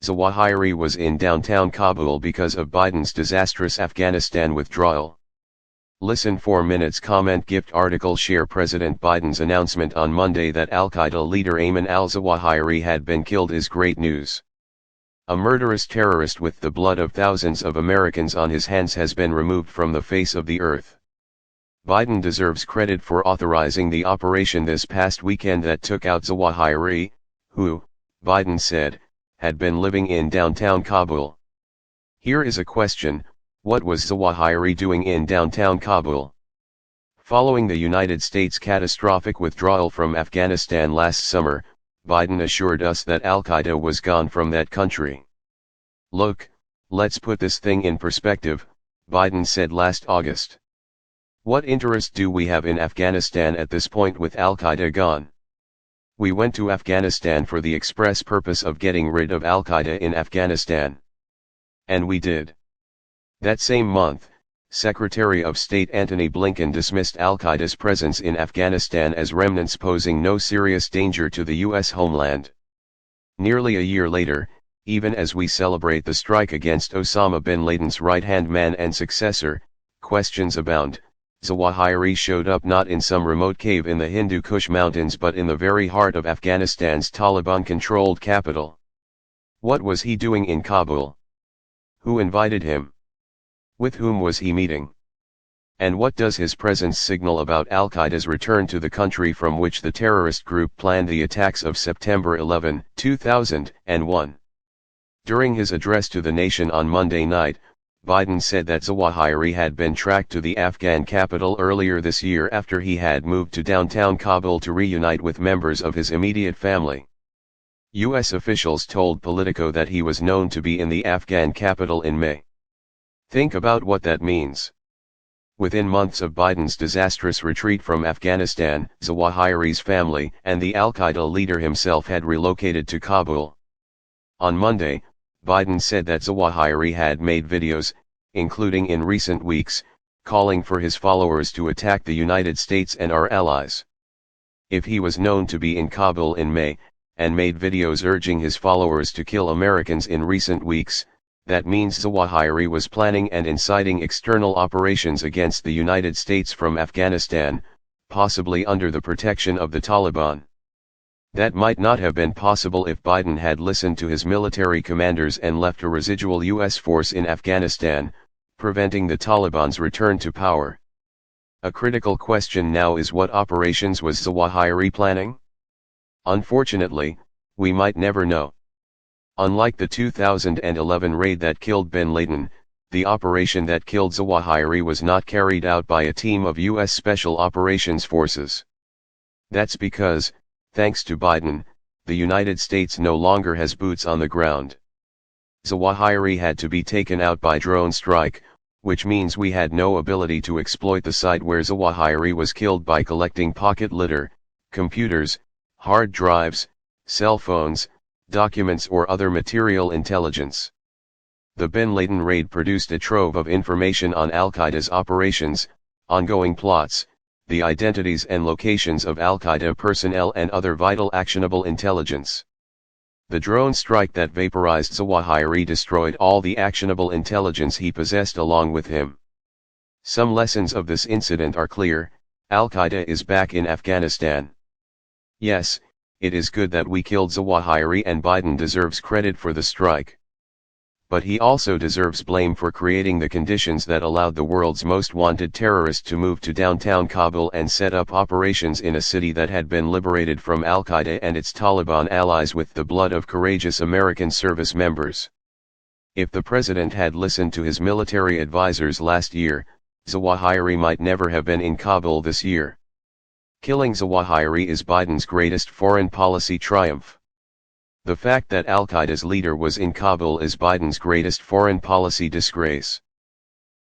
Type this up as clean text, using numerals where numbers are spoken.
Zawahiri was in downtown Kabul because of Biden's disastrous Afghanistan withdrawal. Listen 4 minutes comment gift article share President Biden's announcement on Monday that al-Qaeda leader Ayman al-Zawahiri had been killed is great news. A murderous terrorist with the blood of thousands of Americans on his hands has been removed from the face of the earth. Biden deserves credit for authorizing the operation this past weekend that took out Zawahiri, who, Biden said, had been living in downtown Kabul. Here is a question: what was Zawahiri doing in downtown Kabul? Following the United States' catastrophic withdrawal from Afghanistan last summer, Biden assured us that al-Qaeda was gone from that country. Look, let's put this thing in perspective, Biden said last August. What interest do we have in Afghanistan at this point with al-Qaeda gone? We went to Afghanistan for the express purpose of getting rid of al-Qaeda in Afghanistan. And we did. That same month, Secretary of State Antony Blinken dismissed al-Qaeda's presence in Afghanistan as remnants posing no serious danger to the U.S. homeland. Nearly a year later, even as we celebrate the strike against Osama bin Laden's right-hand man and successor, questions abound. Zawahiri showed up not in some remote cave in the Hindu Kush mountains but in the very heart of Afghanistan's Taliban-controlled capital. What was he doing in Kabul? Who invited him? With whom was he meeting? And what does his presence signal about al-Qaeda's return to the country from which the terrorist group planned the attacks of September 11, 2001? During his address to the nation on Monday night, Biden said that Zawahiri had been tracked to the Afghan capital earlier this year after he had moved to downtown Kabul to reunite with members of his immediate family. U.S. officials told Politico that he was known to be in the Afghan capital in May. Think about what that means. Within months of Biden's disastrous retreat from Afghanistan, Zawahiri's family and the al-Qaeda leader himself had relocated to Kabul. On Monday, Biden said that Zawahiri had made videos, including in recent weeks, calling for his followers to attack the United States and our allies. If he was known to be in Kabul in May, and made videos urging his followers to kill Americans in recent weeks, that means Zawahiri was planning and inciting external operations against the United States from Afghanistan, possibly under the protection of the Taliban. That might not have been possible if Biden had listened to his military commanders and left a residual U.S. force in Afghanistan, preventing the Taliban's return to power. A critical question now is, what operations was Zawahiri planning? Unfortunately, we might never know. Unlike the 2011 raid that killed bin Laden, the operation that killed Zawahiri was not carried out by a team of U.S. Special Operations Forces. That's because, thanks to Biden, the United States no longer has boots on the ground. Zawahiri had to be taken out by drone strike, which means we had no ability to exploit the site where Zawahiri was killed by collecting pocket litter, computers, hard drives, cell phones, documents or other material intelligence. The bin Laden raid produced a trove of information on al-Qaeda's operations, ongoing plots, the identities and locations of al-Qaeda personnel and other vital actionable intelligence. The drone strike that vaporized Zawahiri destroyed all the actionable intelligence he possessed along with him. Some lessons of this incident are clear: al-Qaeda is back in Afghanistan. Yes, it is good that we killed Zawahiri and Biden deserves credit for the strike. But he also deserves blame for creating the conditions that allowed the world's most wanted terrorist to move to downtown Kabul and set up operations in a city that had been liberated from al-Qaeda and its Taliban allies with the blood of courageous American service members. If the president had listened to his military advisors last year, Zawahiri might never have been in Kabul this year. Killing Zawahiri is Biden's greatest foreign policy triumph. The fact that al-Qaeda's leader was in Kabul is Biden's greatest foreign policy disgrace.